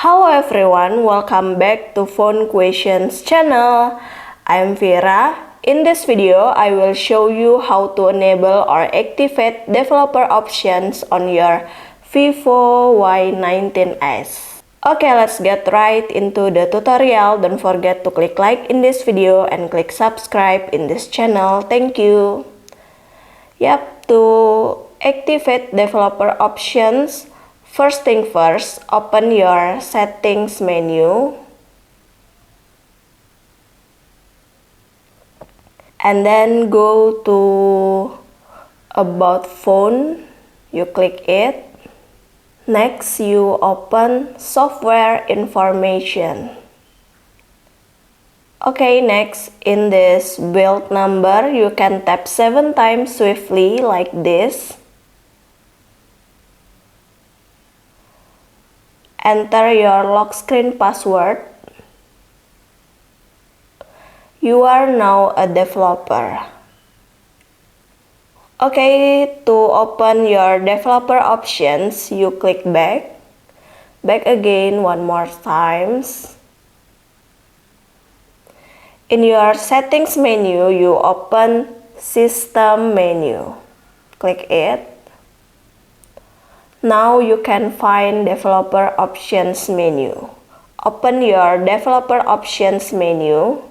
Hello everyone, welcome back to Phone Questions channel. I'm Vera. In this video, I will show you how to enable or activate developer options on your Vivo Y19s. Okay, let's get right into the tutorial. Don't forget to click like in this video and click subscribe in this channel. Thank you. Yep, to activate developer options, first thing first, open your settings menu and then go to about phone, you click it. Next, you open software information. Okay, next, in this build number, you can tap 7 times swiftly like this. Enter your lock screen password. You are now a developer. Okay, to open your developer options, you click back again one more times. In your settings menu, you open system menu. Click it. Now you can find developer options menu. Open your developer options menu.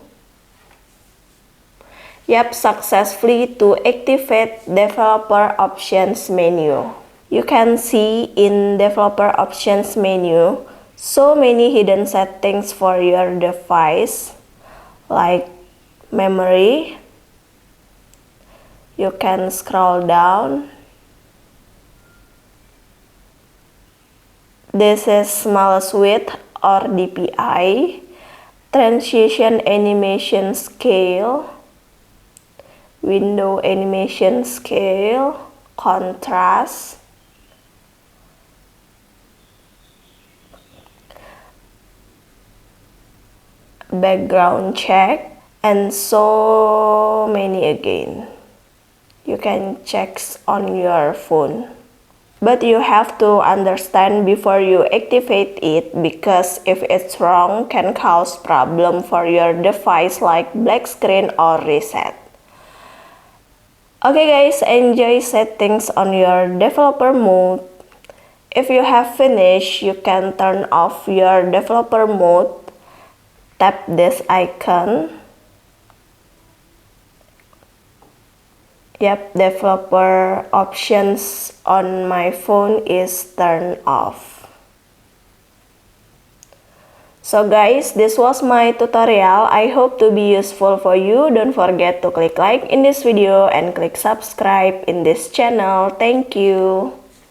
Yep, successfully to activate developer options menu. You can see in developer options menu so many hidden settings for your device like memory. You can scroll down. This is smallest width or DPI, transition animation scale, window animation scale, contrast, background check, and so many again. You can check on your phone. But you have to understand before you activate it, because if it's wrong can cause problem for your device like black screen or reset. Okay guys, enjoy settings on your developer mode. If you have finished, you can turn off your developer mode. Tap this icon. Yep, developer options on my phone is turned off. So guys, this was my tutorial. I hope to be useful for you. Don't forget to click like in this video and click subscribe in this channel. Thank you.